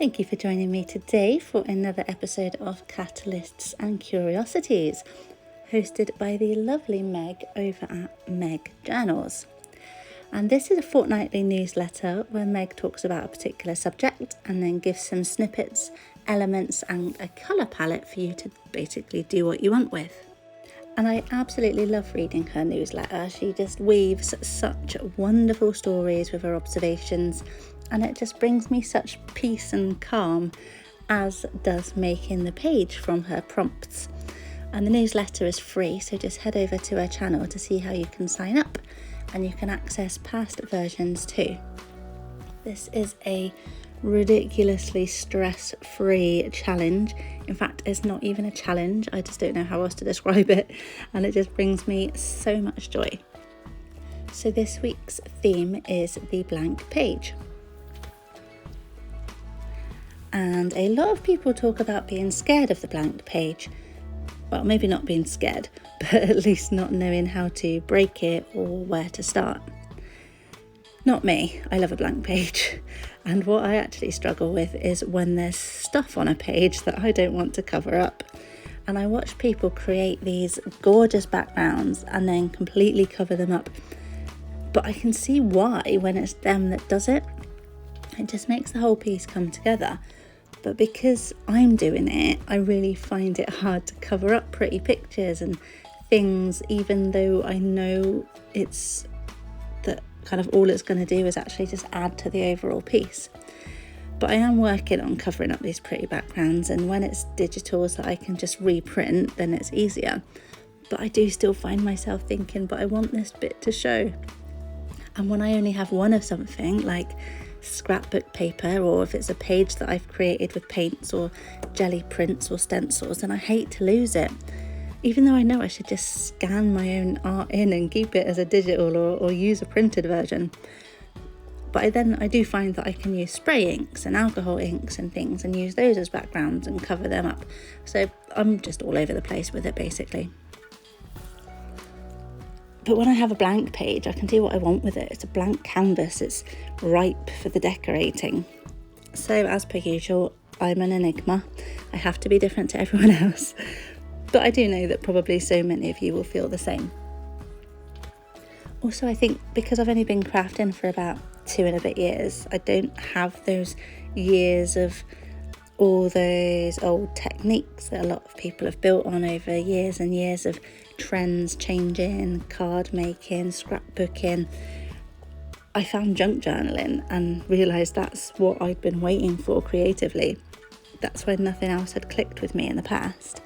Thank you for joining me today for another episode of Catalysts and Curiosities, hosted by the lovely Meg over at Meg Journals. And this is a fortnightly newsletter where Meg talks about a particular subject and then gives some snippets, elements and a colour palette for you to basically do what you want with. And I absolutely love reading her newsletter. She just weaves such wonderful stories with her observations, and it just brings me such peace and calm, as does making the page from her prompts. And the newsletter is free, so just head over to her channel to see how you can sign up, and you can access past versions too. This is a ridiculously stress-free challenge. In fact, it's not even a challenge, I just don't know how else to describe it, and it just brings me so much joy. So this week's theme is the blank page. And a lot of people talk about being scared of the blank page. Well, maybe not being scared, but at least not knowing how to break it or where to start. Not me, I love a blank page. And what I actually struggle with is when there's stuff on a page that I don't want to cover up. And I watch people create these gorgeous backgrounds and then completely cover them up. But I can see why when it's them that does it. It just makes the whole piece come together. But because I'm doing it, I really find it hard to cover up pretty pictures and things, even though I know it's that kind of all it's going to do is actually just add to the overall piece. But I am working on covering up these pretty backgrounds, and when it's digital so I can just reprint, then it's easier. But I do still find myself thinking, but I want this bit to show. And when I only have one of something, like scrapbook paper, or if it's a page that I've created with paints or jelly prints or stencils, then I hate to lose it. Even though I know I should just scan my own art in and keep it as a digital or use a printed version. But I do find that I can use spray inks and alcohol inks and things and use those as backgrounds and cover them up. So I'm just all over the place with it basically. But when I have a blank page, I can do what I want with it. It's a blank canvas, it's ripe for the decorating. So as per usual, I'm an enigma. I have to be different to everyone else. But I do know that probably so many of you will feel the same. Also, I think because I've only been crafting for about 2 and a bit years, I don't have those years of all those old techniques that a lot of people have built on over years and years of trends changing, card making, scrapbooking. I found junk journaling and realised that's what I'd been waiting for creatively. That's when nothing else had clicked with me in the past.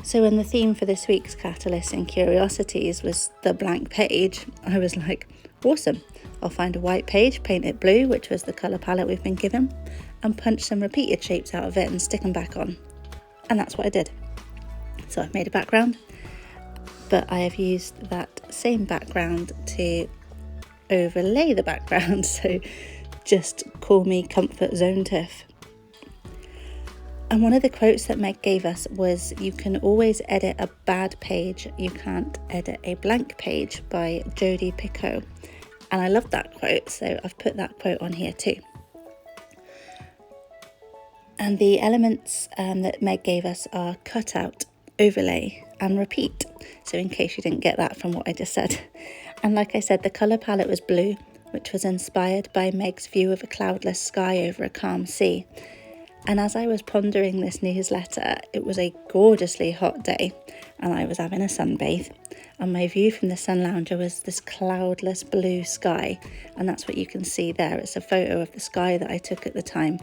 So when the theme for this week's Catalysts and Curiosities was the blank page, I was like, awesome, I'll find a white page, paint it blue, which was the colour palette we've been given, and punch some repeated shapes out of it and stick them back on. And that's what I did. So I've made a background, but I have used that same background to overlay the background, so just call me Comfort Zone Tiff. And one of the quotes that Meg gave us was, "You can always edit a bad page, you can't edit a blank page," by Jodi Picoult. And I love that quote, so I've put that quote on here too. And the elements that Meg gave us are cutout, overlay and repeat. So in case you didn't get that from what I just said. And like I said, the colour palette was blue, which was inspired by Meg's view of a cloudless sky over a calm sea. And as I was pondering this newsletter, it was a gorgeously hot day and I was having a sunbathe, and my view from the sun lounger was this cloudless blue sky, and that's what you can see there. It's a photo of the sky that I took at the time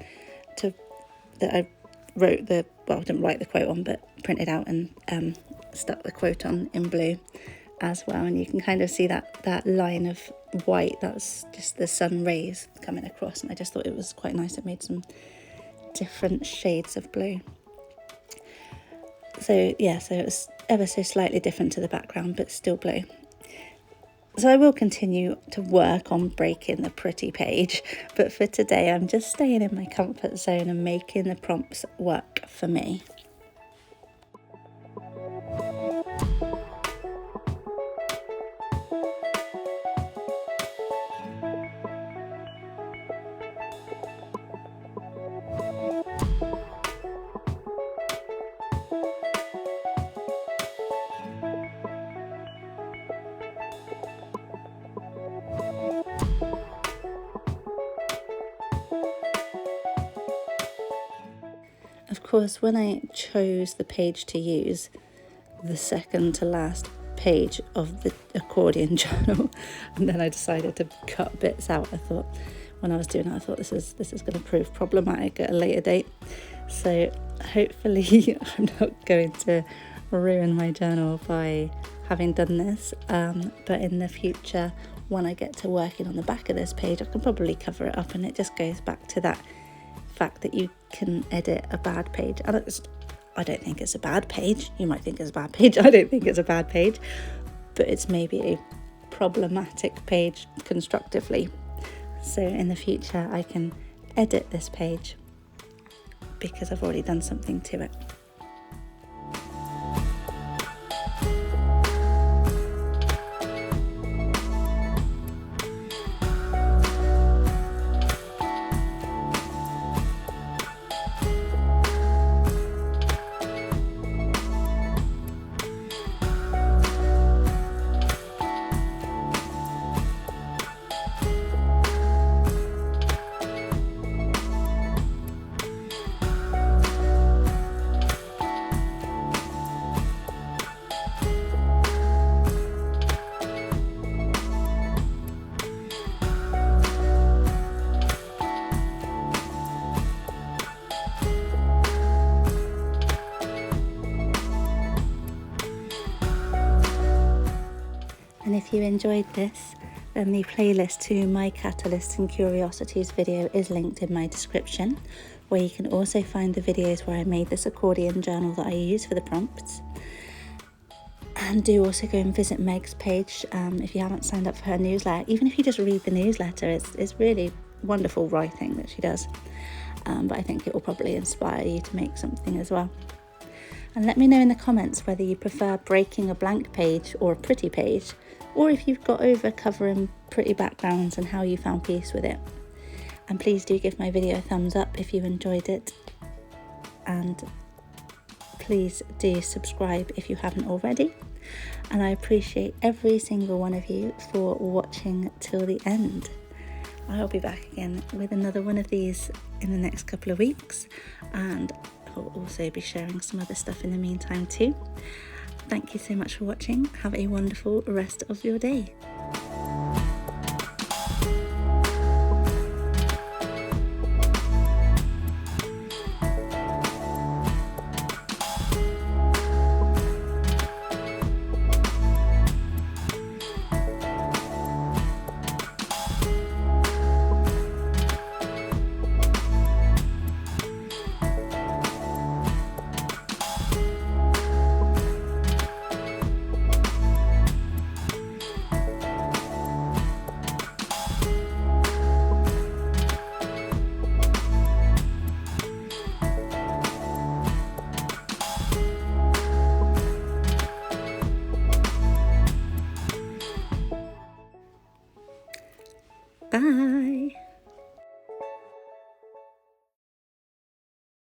that I wrote I didn't write the quote on, but printed out and stuck the quote on in blue as well. And you can kind of see that line of white, that's just the sun rays coming across, and I just thought it was quite nice. It made some different shades of blue. So it was ever so slightly different to the background, but still blue. So I will continue to work on breaking the pretty page, but for today I'm just staying in my comfort zone and making the prompts work for me. Of course, when I chose the page to use, the second to last page of the accordion journal, and then I decided to cut bits out. I thought, when I was doing it, I thought this is going to prove problematic at a later date. So hopefully I'm not going to ruin my journal by having done this, but in the future, when I get to working on the back of this page, I can probably cover it up, and it just goes back to that fact that you can edit a bad page. And I don't think it's a bad page. You might think it's a bad page. I don't think it's a bad page, but it's maybe a problematic page constructively. So in the future, I can edit this page because I've already done something to it. And if you enjoyed this, then the playlist to my Catalysts and Curiosities video is linked in my description, where you can also find the videos where I made this accordion journal that I use for the prompts. And do also go and visit Meg's page if you haven't signed up for her newsletter. Even if you just read the newsletter, it's really wonderful writing that she does. But I think it will probably inspire you to make something as well. And let me know in the comments whether you prefer breaking a blank page or a pretty page, or if you've got over covering pretty backgrounds and how you found peace with it. And please do give my video a thumbs up if you enjoyed it, and please do subscribe if you haven't already. And I appreciate every single one of you for watching till the end. I'll be back again with another one of these in the next couple of weeks, and I'll also be sharing some other stuff in the meantime too. Thank you so much for watching. Have a wonderful rest of your day. Bye.